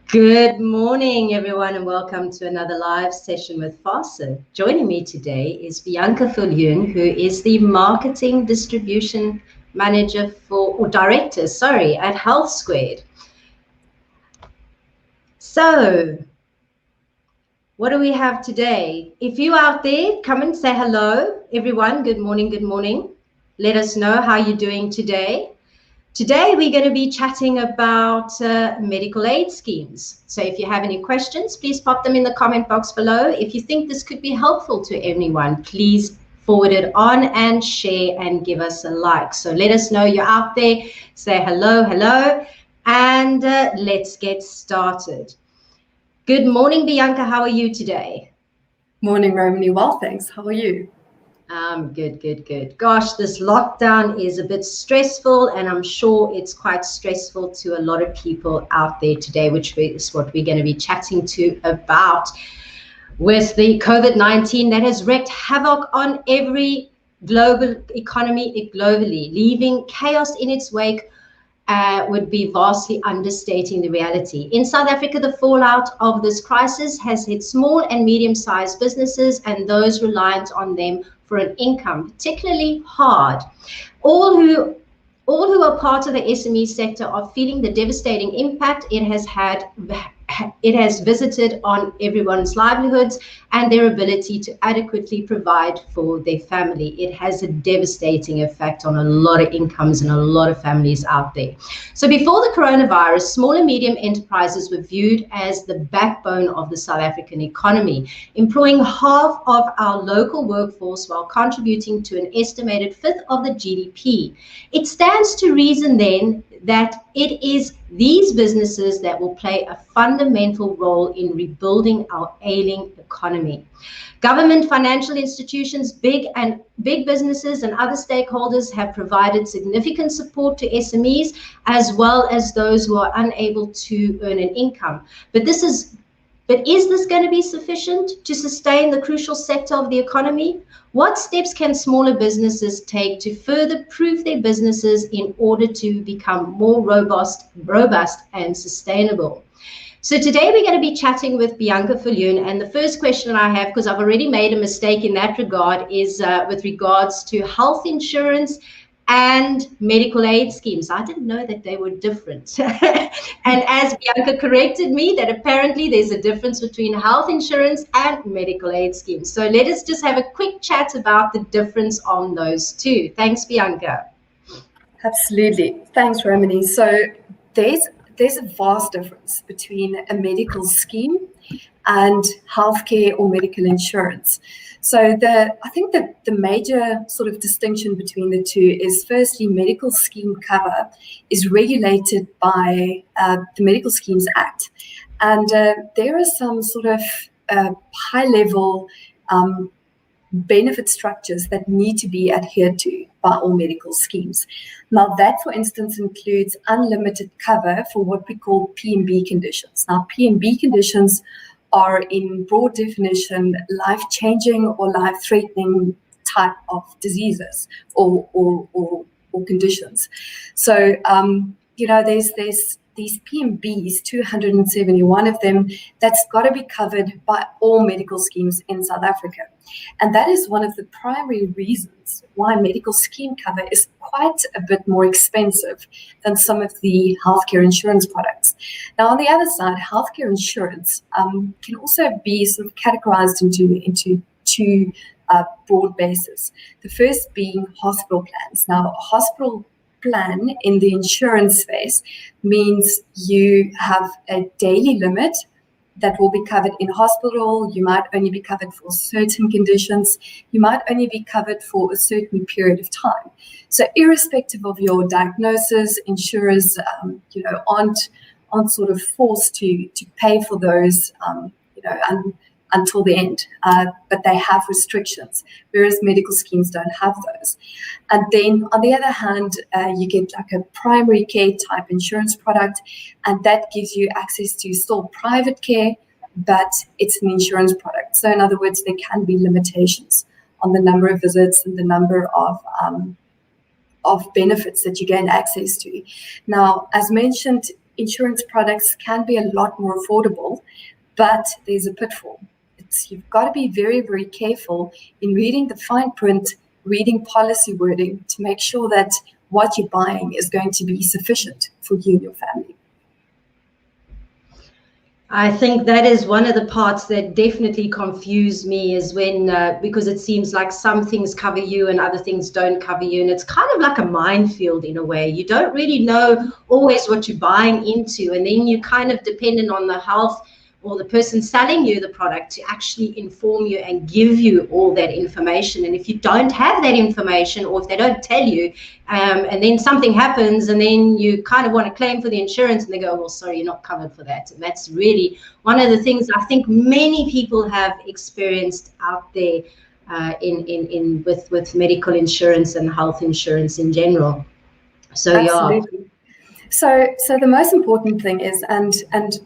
Good morning, everyone, and welcome to another live session with FASA. Joining me today is Bianca Viljoen, who is the Marketing Distribution Manager Director, at Health Squared. So, what do we have today? If you out there, come and say hello, everyone. Good morning, good morning. Let us know how you're doing today. Today, we're going to be chatting about medical aid schemes. So if you have any questions, please pop them in the comment box below. If you think this could be helpful to anyone, please forward it on and share and give us a like. So let us know you're out there, say hello, and let's get started. Good morning, Bianca. How are you today? Morning, Romany. Well, thanks. How are you? Good. Gosh, this lockdown is a bit stressful, and I'm sure it's quite stressful to a lot of people out there today, which is what we're going to be chatting about with the COVID-19 that has wreaked havoc on every global economy globally, leaving chaos in its wake. Would be vastly understating the reality. In South Africa, the fallout of this crisis has hit small and medium-sized businesses and those reliant on them for an income particularly hard. All who are part of the SME sector are feeling the devastating impact it has visited on everyone's livelihoods and their ability to adequately provide for their family. It has a devastating effect on a lot of incomes and a lot of families out there. So before the coronavirus, small and medium enterprises were viewed as the backbone of the South African economy, employing half of our local workforce while contributing to an estimated fifth of the GDP. It stands to reason then that it is these businesses that will play a fundamental role in rebuilding our ailing economy. Government, financial institutions, big businesses and other stakeholders have provided significant support to SMEs as well as those who are unable to earn an income. But is this going to be sufficient to sustain the crucial sector of the economy? What steps can smaller businesses take to further prove their businesses in order to become more robust and sustainable? So today we're going to be chatting with Bianca Viljoen, and the first question I have, because I've already made a mistake in that regard, is with regards to health insurance and medical aid schemes. I didn't know that they were different. And as Bianca corrected me, that apparently there's a difference between health insurance and medical aid schemes. So let us just have a quick chat about the difference on those two. Thanks, Bianca. Absolutely. Thanks, Romany. So there's a vast difference between a medical scheme and healthcare or medical insurance. So I think that the major sort of distinction between the two is, firstly, medical scheme cover is regulated by the Medical Schemes Act. And there are some sort of high-level benefit structures that need to be adhered to by all medical schemes. Now, that, for instance, includes unlimited cover for what we call PMB conditions. Now, PMB conditions are, in broad definition, life-changing or life-threatening type of diseases or conditions. So, there's these PMBs, 271 of them, that's got to be covered by all medical schemes in South Africa. And that is one of the primary reasons why medical scheme cover is quite a bit more expensive than some of the healthcare insurance products. Now, on the other side, healthcare insurance can also be sort of categorized into two broad bases. The first being hospital plans. Now, a hospital plan in the insurance space means you have a daily limit that will be covered in hospital. You might only be covered for certain conditions. You might only be covered for a certain period of time. So irrespective of your diagnosis, insurers aren't sort of forced to pay for those until the end, but they have restrictions, whereas medical schemes don't have those. And then on the other hand, you get like a primary care type insurance product, and that gives you access to still private care, but it's an insurance product. So in other words, there can be limitations on the number of visits and the number of benefits that you gain access to. Now, as mentioned, insurance products can be a lot more affordable, but there's a pitfall. You've got to be very, very careful in reading the fine print, reading policy wording to make sure that what you're buying is going to be sufficient for you and your family. I think that is one of the parts that definitely confuse me, is when, because it seems like some things cover you and other things don't cover you. And it's kind of like a minefield in a way. You don't really know always what you're buying into. And then you're kind of dependent on the health or the person selling you the product to actually inform you and give you all that information. And if you don't have that information, or if they don't tell you, and then something happens and then you kind of want to claim for the insurance and they go, well, sorry, you're not covered for that. And that's really one of the things I think many people have experienced out there with medical insurance and health insurance in general. So absolutely. So the most important thing is, and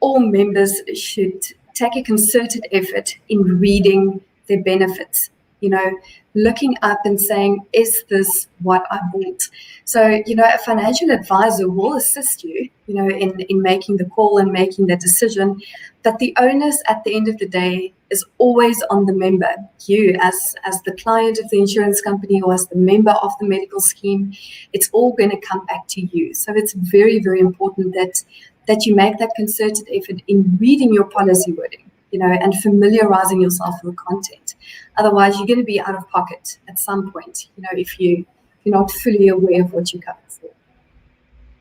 all members should take a concerted effort in reading their benefits, looking up and saying, is this what I bought? So, a financial advisor will assist you, in making the call and making the decision. But the onus at the end of the day is always on the member. You as the client of the insurance company or as the member of the medical scheme, it's all going to come back to you. So it's very, very important that you make that concerted effort in reading your policy wording, and familiarizing yourself with the content. Otherwise, you're going to be out of pocket at some point, if you're not fully aware of what you're covered for.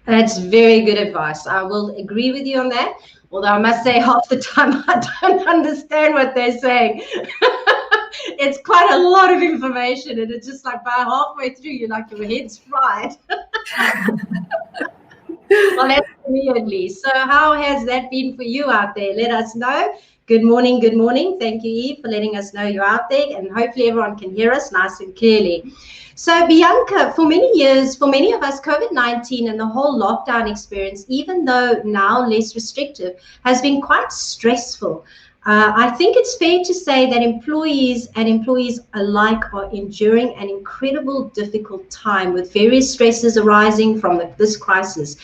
That's very good advice. I will agree with you on that. Although I must say, half the time I don't understand what they're saying. It's quite a lot of information, and it's just like by halfway through, you're like, your head's fried. Well, that's for me at least. So how has that been for you out there? Let us know. Good morning. Good morning. Thank you, Eve, for letting us know you're out there. And hopefully everyone can hear us nice and clearly. So Bianca, for many years, for many of us, COVID-19 and the whole lockdown experience, even though now less restrictive, has been quite stressful. I think it's fair to say that employees alike are enduring an incredible difficult time with various stresses arising from this crisis.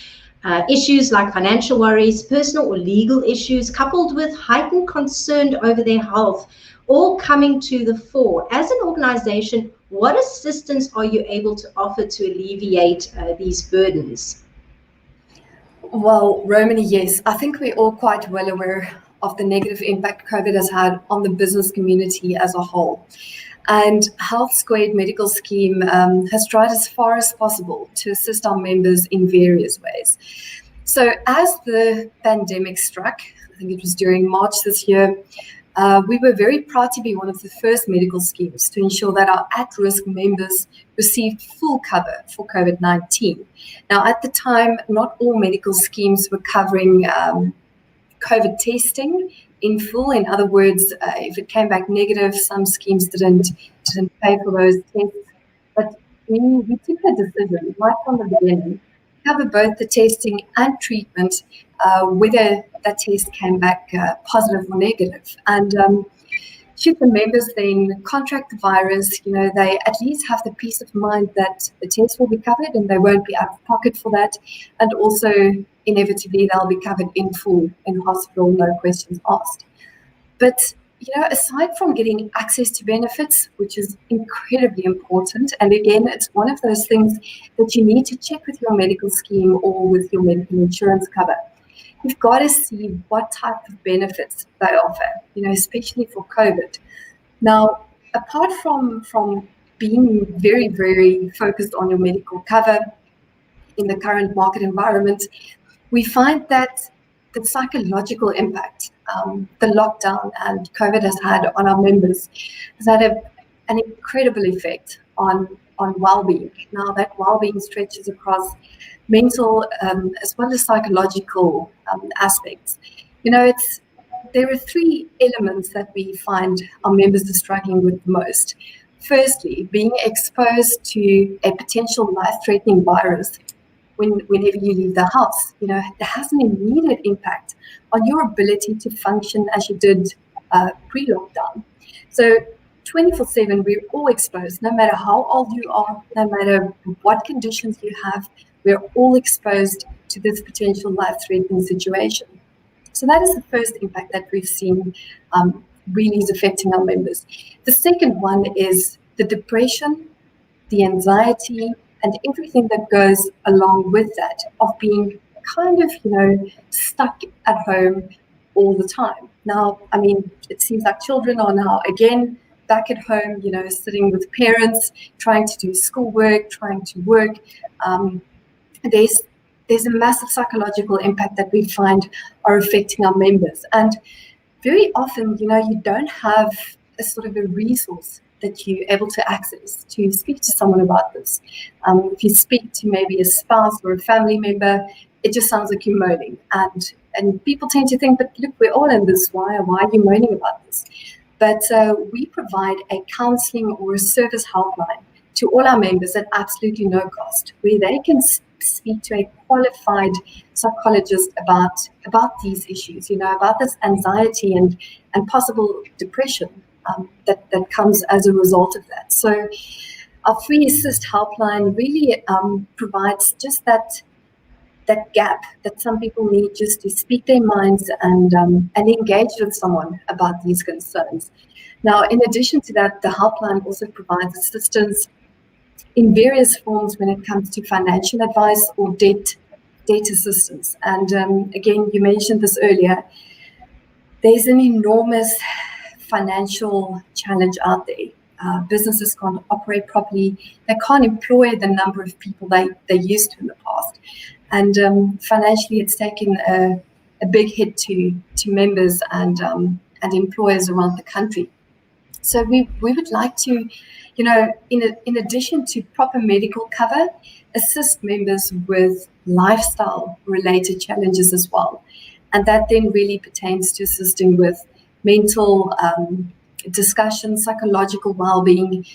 Issues like financial worries, personal or legal issues, coupled with heightened concern over their health, all coming to the fore. As an organization, what assistance are you able to offer to alleviate these burdens? Well, Romany, yes. I think we're all quite well aware of the negative impact COVID has had on the business community as a whole. And Health Squared Medical Scheme has tried as far as possible to assist our members in various ways. So as the pandemic struck, I think it was during March this year, we were very proud to be one of the first medical schemes to ensure that our at-risk members received full cover for COVID-19. Now, at the time, not all medical schemes were covering COVID testing in full. In other words, if it came back negative, some schemes didn't pay for those tests. But we took a decision right from the beginning to cover both the testing and treatment, whether that test came back positive or negative. And should the members then contract the virus, they at least have the peace of mind that the test will be covered and they won't be out of pocket for that. And also, inevitably, they'll be covered in full in hospital, no questions asked. But, aside from getting access to benefits, which is incredibly important, and again, it's one of those things that you need to check with your medical scheme or with your medical insurance cover. You've got to see what type of benefits they offer, especially for COVID. Now, apart from being very, very focused on your medical cover in the current market environment, we find that the psychological impact the lockdown and COVID has had on our members has had an incredible effect on well-being. Now, that well-being stretches across mental as well as psychological aspects. There are three elements that we find our members are struggling with the most. Firstly, being exposed to a potential life-threatening virus whenever you leave the house. It has an immediate impact on your ability to function as you did pre-lockdown. So 24/7, we're all exposed, no matter how old you are, no matter what conditions you have, we're all exposed to this potential life-threatening situation. So that is the first impact that we've seen really is affecting our members. The second one is the depression, the anxiety, and everything that goes along with that of being kind of, stuck at home all the time. Now, I mean, it seems like children are now again back at home, sitting with parents, trying to do schoolwork, trying to work. There's a massive psychological impact that we find are affecting our members. And very often, you don't have a sort of a resource that you're able to access to speak to someone about this. If you speak to maybe a spouse or a family member, it just sounds like you're moaning. And people tend to think, but look, we're all in this. Why are you moaning about this? But we provide a counseling or a service helpline to all our members at absolutely no cost, where they can speak to a qualified psychologist about these issues, about this anxiety and possible depression that comes as a result of that. So our free assist helpline really provides just that gap that some people need just to speak their minds and engage with someone about these concerns. Now, in addition to that, the helpline also provides assistance in various forms when it comes to financial advice or debt assistance. And again, you mentioned this earlier, there's an enormous financial challenge out there. Businesses can't operate properly. They can't employ the number of people they used to in the past. And financially, it's taken a big hit to members and employers around the country. So we would like to, in addition to proper medical cover, assist members with lifestyle-related challenges as well. And that then really pertains to assisting with mental discussion, psychological well-being,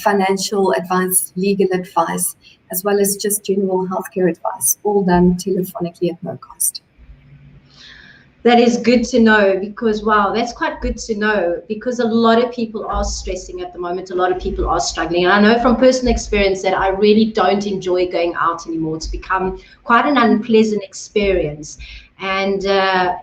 financial advice, legal advice, as well as just general healthcare advice, all done telephonically at no cost. That is good to know, because, wow, that's quite good to know, because a lot of people are stressing at the moment. A lot of people are struggling. And I know from personal experience that I really don't enjoy going out anymore. It's become quite an unpleasant experience. And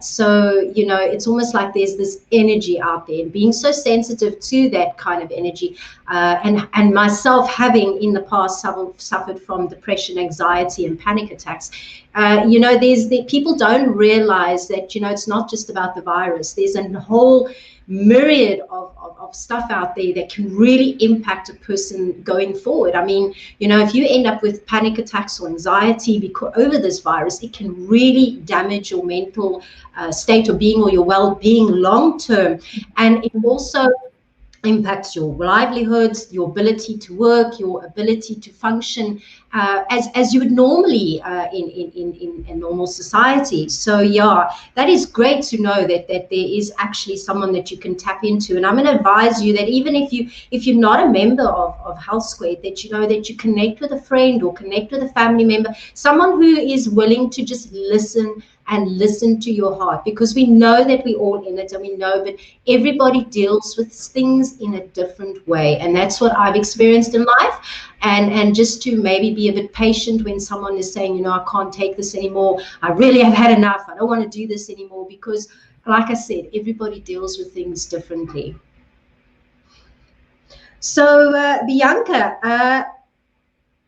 so, it's almost like there's this energy out there, and being so sensitive to that kind of energy, and myself having in the past suffered from depression, anxiety, and panic attacks. There's people don't realize that, it's not just about the virus. There's a whole myriad of stuff out there that can really impact a person going forward. I mean, if you end up with panic attacks or anxiety over this virus, it can really damage your mental state of being or your well-being long term. And it also impacts your livelihoods, your ability to work, your ability to function as you would normally in a normal society. So yeah, that is great to know that there is actually someone that you can tap into. And I'm going to advise you that even if you're not a member of Health Squared, that you connect with a friend or connect with a family member, someone who is willing to just listen to your heart, because we know that we're all in it, and we know that everybody deals with things in a different way. And that's what I've experienced in life. And just to maybe be a bit patient when someone is saying, I can't take this anymore. I really have had enough. I don't want to do this anymore, because like I said, everybody deals with things differently. So Bianca,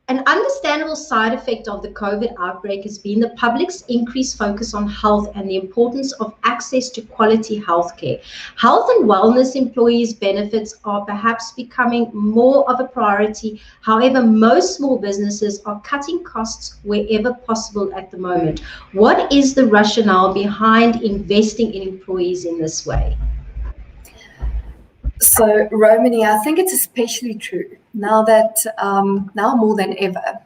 an understandable side effect of the COVID outbreak has been the public's increased focus on health and the importance of access to quality healthcare. Health and wellness employees' benefits are perhaps becoming more of a priority. However, most small businesses are cutting costs wherever possible at the moment. What is the rationale behind investing in employees in this way? So, Romany, I think it's especially true now that now more than ever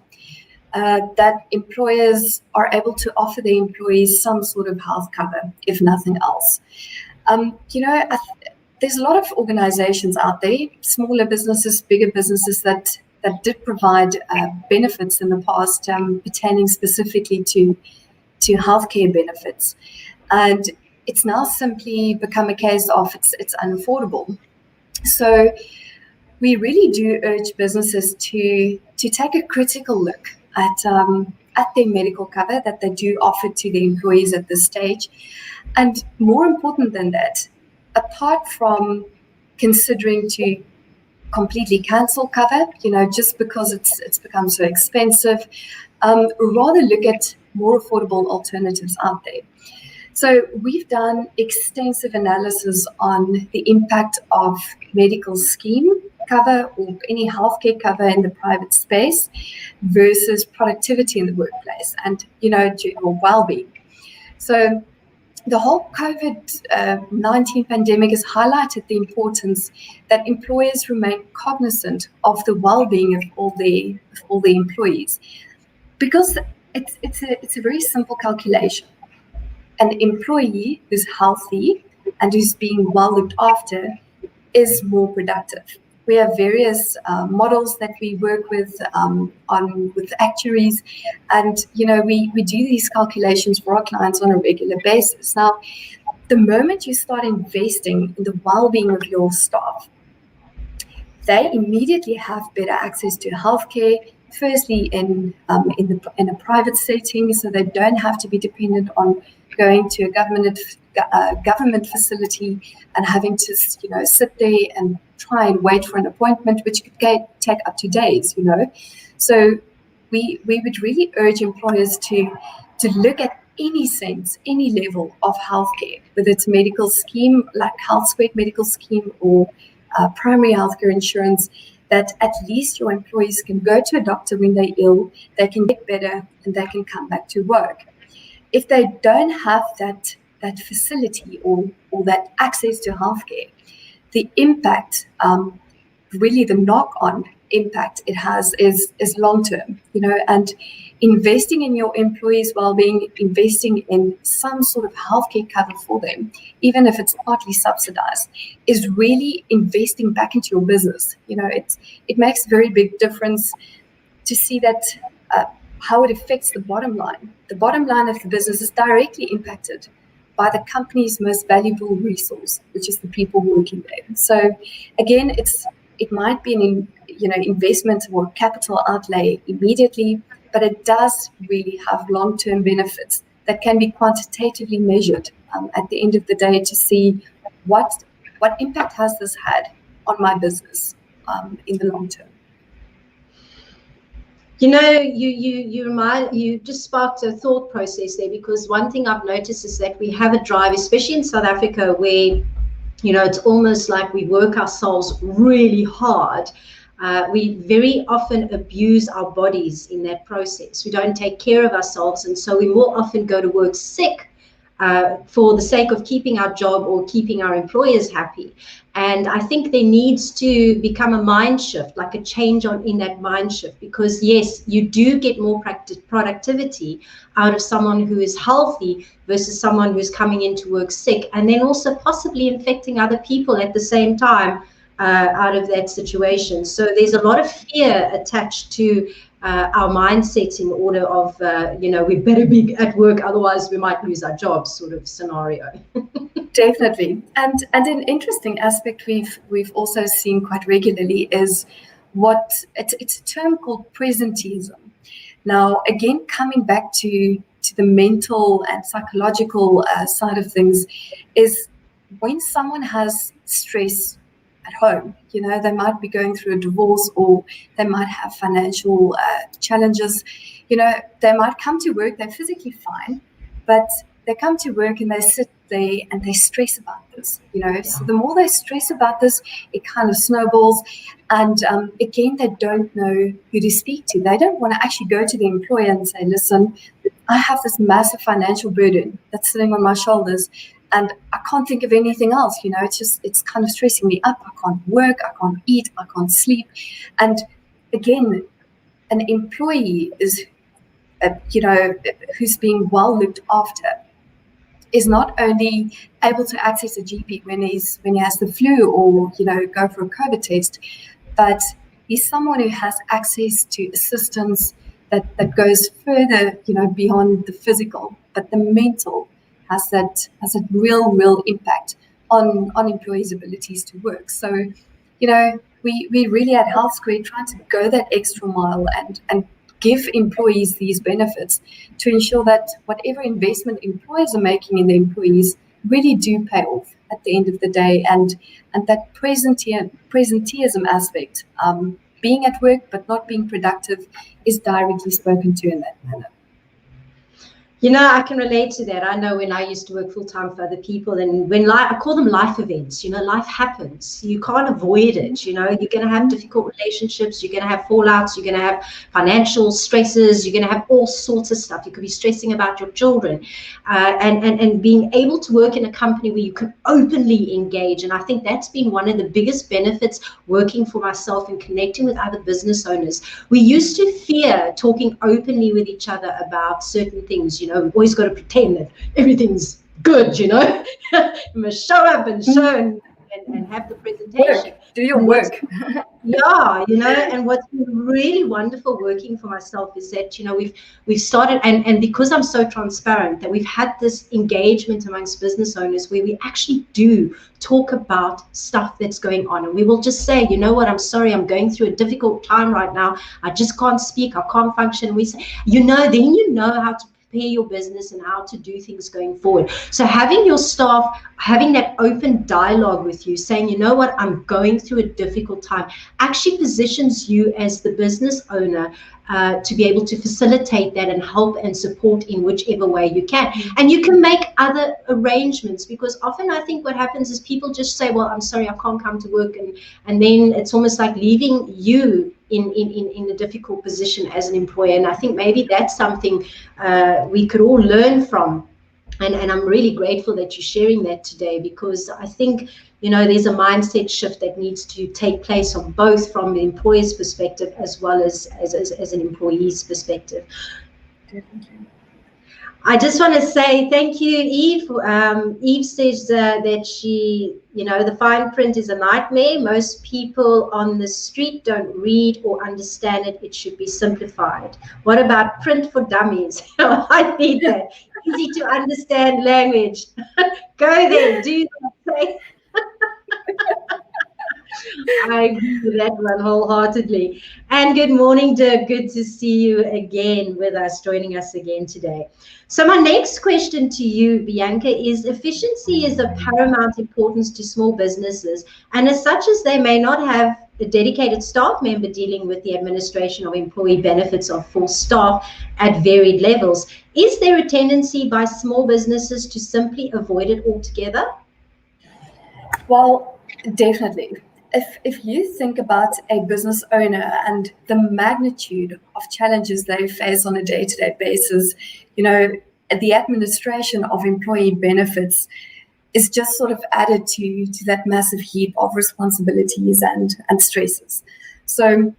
that employers are able to offer their employees some sort of health cover, if nothing else. There's a lot of organizations out there, smaller businesses, bigger businesses that did provide benefits in the past pertaining specifically to healthcare benefits, and it's now simply become a case of it's unaffordable. So we really do urge businesses to take a critical look at at their medical cover that they do offer to the employees at this stage. And more important than that, apart from considering to completely cancel cover, just because it's become so expensive, rather look at more affordable alternatives out there. So we've done extensive analysis on the impact of medical scheme cover or any healthcare cover in the private space versus productivity in the workplace and, general well-being. So the whole COVID-19 pandemic has highlighted the importance that employers remain cognizant of the well-being of all the employees, because it's a very simple calculation. An employee who's healthy and who's being well looked after is more productive. We have various models that we work with with actuaries, and we do these calculations for our clients on a regular basis. Now, the moment you start investing in the well-being of your staff, they immediately have better access to healthcare. Firstly, in a private setting, so they don't have to be dependent on going to a government facility and having to sit there and try and wait for an appointment, which could take up to days. So we would really urge employers to look at any sense, any level of healthcare, whether it's medical scheme like Health Squared medical scheme or primary healthcare insurance, that at least your employees can go to a doctor when they're ill, they can get better, and they can come back to work. If they don't have that facility or that access to healthcare, the impact, really the knock-on impact it has is long-term, and investing in your employees' well-being, investing in some sort of healthcare cover for them, even if it's partly subsidized, is really investing back into your business. It makes a very big difference to see that how it affects the bottom line. The bottom line of the business is directly impacted by the company's most valuable resource, which is the people working there. So again, it might be an investment or capital outlay immediately, but it does really have long-term benefits that can be quantitatively measured at the end of the day to see what impact has this had on my business in the long term. You just sparked a thought process there, because one thing I've noticed is that we have a drive, especially in South Africa, where it's almost like we work ourselves really hard. We very often abuse our bodies in that process. We don't take care of ourselves, and so we more often go to work sick for the sake of keeping our job or keeping our employers happy. And I think there needs to become a mind shift, like a change in that mind shift, because yes, you do get more productivity out of someone who is healthy versus someone who's coming into work sick, and then also possibly infecting other people at the same time out of that situation. So there's a lot of fear attached to our mindset in order of, we better be at work, otherwise we might lose our jobs sort of scenario. Definitely. And an interesting aspect we've also seen quite regularly is it's a term called presenteeism. Now, again, coming back to the mental and psychological side of things, is when someone has stress at home, they might be going through a divorce, or they might have financial challenges, they might come to work, they're physically fine, but they come to work and they sit there and they stress about this, so the more they stress about this, it kind of snowballs. And again, they don't know who to speak to. They don't want to actually go to the employer and say, listen, I have this massive financial burden that's sitting on my shoulders, and I can't think of anything else. It's kind of stressing me up. I can't work, I can't eat, I can't sleep. And again, an employee is, who's being well looked after, is not only able to access a GP when he has the flu or go for a COVID test, but he's someone who has access to assistance that goes further, beyond the physical, but the mental has a real impact on employees' abilities to work. So, we really at Health Squared trying to go that extra mile and give employees these benefits to ensure that whatever investment employers are making in their employees really do pay off at the end of the day, and that presenteeism aspect, being at work but not being productive, is directly spoken to in that manner. I can relate to that. I know when I used to work full-time for other people, and when I call them life events, life happens. You can't avoid it. You're going to have difficult relationships. You're going to have fallouts. You're going to have financial stresses. You're going to have all sorts of stuff. You could be stressing about your children, and being able to work in a company where you can openly engage. And I think that's been one of the biggest benefits working for myself and connecting with other business owners. We used to fear talking openly with each other about certain things. We've always got to pretend that everything's good, you must show up and show and have the presentation. Do your work. Yeah, and what's been really wonderful working for myself is that, we've started, and because I'm so transparent, that we've had this engagement amongst business owners where we actually do talk about stuff that's going on. And we will just say, you know what, I'm sorry, I'm going through a difficult time right now. I just can't speak. I can't function. We say, then you know how to prepare your business and how to do things going forward. So having your staff, having that open dialogue with you, saying, you know what, I'm going through a difficult time, actually positions you as the business owner to be able to facilitate that and help and support in whichever way you can. And you can make other arrangements, because often I think what happens is people just say, well, I'm sorry, I can't come to work. And then it's almost like leaving you in a difficult position as an employer. And I think maybe that's something we could all learn from. And I'm really grateful that you're sharing that today, because I think, there's a mindset shift that needs to take place on both from the employer's perspective as well as an employee's perspective. Definitely. I just want to say thank you, Eve. Eve says that she, the fine print is a nightmare. Most people on the street don't read or understand it. It should be simplified. What about print for dummies? I need that. Easy to understand language. Go there, do that. I agree with that one wholeheartedly. And good morning, Dirk. Good to see you again with us, joining us again today. So my next question to you, Bianca, is efficiency is of paramount importance to small businesses, and as such as they may not have a dedicated staff member dealing with the administration of employee benefits of full staff at varied levels. Is there a tendency by small businesses to simply avoid it altogether? Well, definitely. If you think about a business owner and the magnitude of challenges they face on a day-to-day basis, the administration of employee benefits is just sort of added to that massive heap of responsibilities and stresses. So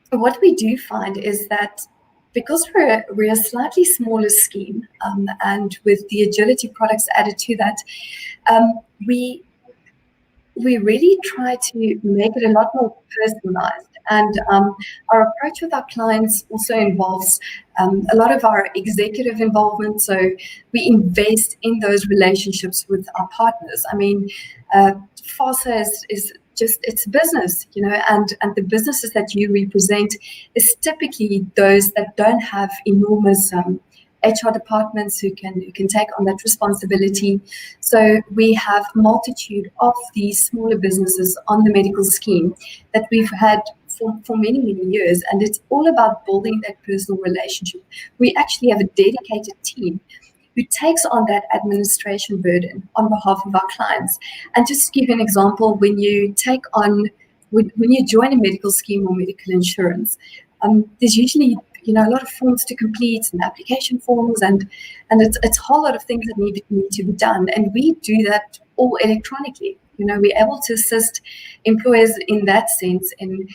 what we do find is that because we're a slightly smaller scheme, and with the agility products added to that, we really try to make it a lot more personalized. And our approach with our clients also involves a lot of our executive involvement. So we invest in those relationships with our partners. I mean, FASA is just, it's business, and the businesses that you represent is typically those that don't have enormous HR departments who can take on that responsibility. So we have a multitude of these smaller businesses on the medical scheme that we've had for many, many years. And it's all about building that personal relationship. We actually have a dedicated team who takes on that administration burden on behalf of our clients. And just to give you an example, when you join a medical scheme or medical insurance, there's usually a lot of forms to complete and application forms, and it's a whole lot of things that need to be done. And we do that all electronically. We're able to assist employers in that sense in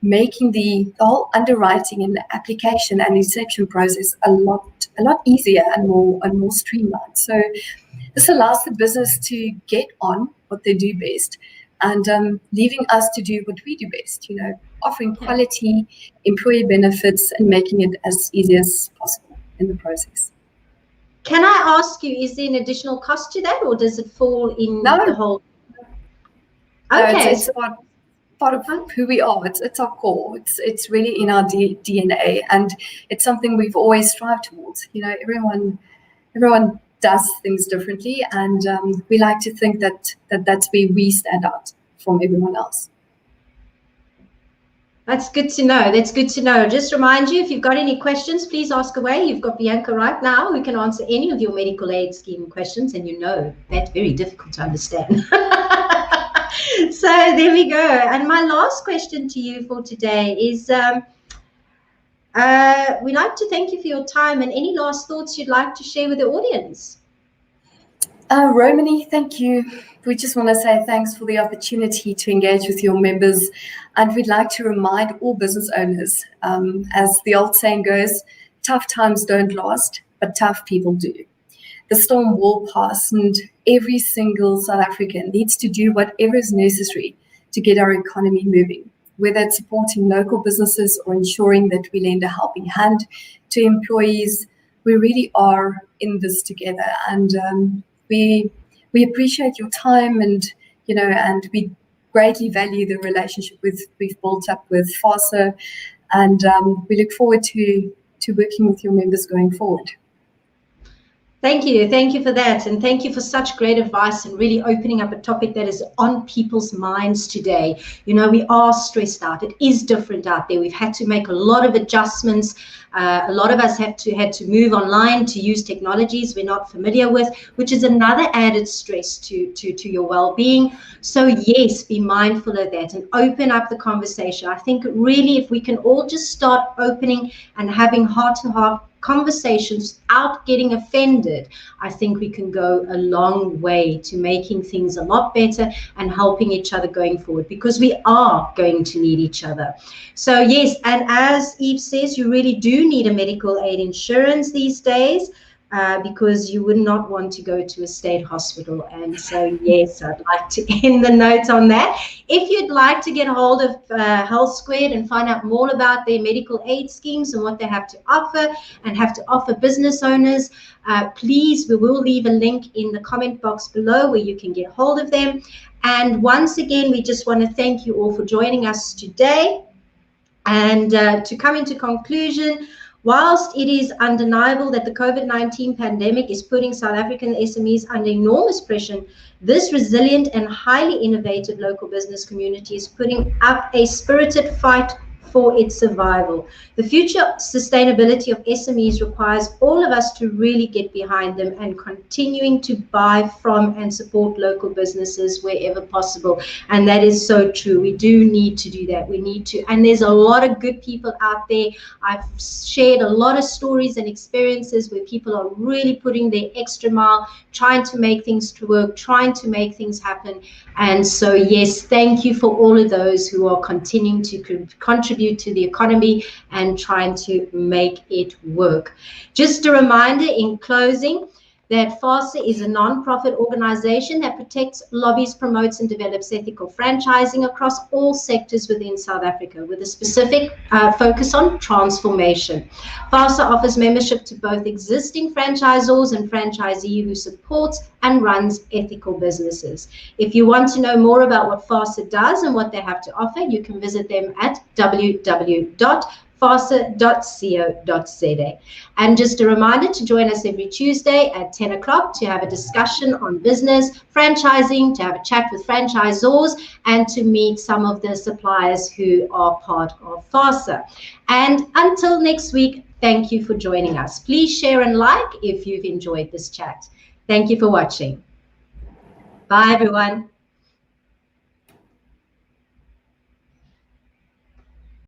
making the whole underwriting and the application and inception process a lot easier and more streamlined. So this allows the business to get on what they do best, and leaving us to do what we do best, offering quality employee benefits and making it as easy as possible in the process. Can I ask you, is there an additional cost to that, or does it fall in the whole? Okay. No, it's about part of who we are. It's our core. It's really in our DNA, and it's something we've always strived towards. You know, everyone does things differently, and we like to think that's where we stand out from everyone else. That's good to know. That's good to know. Just remind you, if you've got any questions, please ask away. You've got Bianca right now who can answer any of your medical aid scheme questions, and you know that's very difficult to understand. So there we go. And my last question to you for today is, we'd like to thank you for your time, and any last thoughts you'd like to share with the audience? Romany, thank you. We just want to say thanks for the opportunity to engage with your members. And we'd like to remind all business owners, as the old saying goes, tough times don't last, but tough people do. The storm will pass, and every single South African needs to do whatever is necessary to get our economy moving, whether it's supporting local businesses or ensuring that we lend a helping hand to employees. We really are in this together, and we appreciate your time, and and we greatly value the relationship we've built up with FASA, and we look forward to working with your members going forward. Thank you for that, and thank you for such great advice and really opening up a topic that is on people's minds today. You know, we are stressed out. It is different out there. We've had to make a lot of adjustments. A lot of us had to move online to use technologies we're not familiar with, which is another added stress to your well-being. So yes, be mindful of that and open up the conversation. I think really, if we can all just start opening and having heart-to-heart conversations without getting offended, I think we can go a long way to making things a lot better and helping each other going forward, because we are going to need each other. So yes, and as Eve says, you really do need a medical aid insurance these days, because you would not want to go to a state hospital. And so yes, I'd like to end the note on that. If you'd like to get a hold of Health Squared and find out more about their medical aid schemes and what they have to offer business owners, please, we will leave a link in the comment box below where you can get hold of them. And once again, we just want to thank you all for joining us today. And to come into conclusion, whilst it is undeniable that the COVID-19 pandemic is putting South African SMEs under enormous pressure, this resilient and highly innovative local business community is putting up a spirited fight for its survival. The future sustainability of SMEs requires all of us to really get behind them and continuing to buy from and support local businesses wherever possible. And that is so true. We do need to do that. We need to. And there's a lot of good people out there. I've shared a lot of stories and experiences where people are really putting their extra mile, trying to make things to work, trying to make things happen. And so, yes, thank you for all of those who are continuing to contribute to the economy and trying to make it work. Just a reminder in closing that FASA is a non-profit organization that protects, lobbies, promotes, and develops ethical franchising across all sectors within South Africa, with a specific focus on transformation. FASA offers membership to both existing franchisors and franchisees who supports and runs ethical businesses. If you want to know more about what FASA does and what they have to offer, you can visit them at www.fasa.co.za. And just a reminder to join us every Tuesday at 10 o'clock to have a discussion on business, franchising, to have a chat with franchisors, and to meet some of the suppliers who are part of FASA. And until next week, thank you for joining us. Please share and like if you've enjoyed this chat. Thank you for watching. Bye, everyone.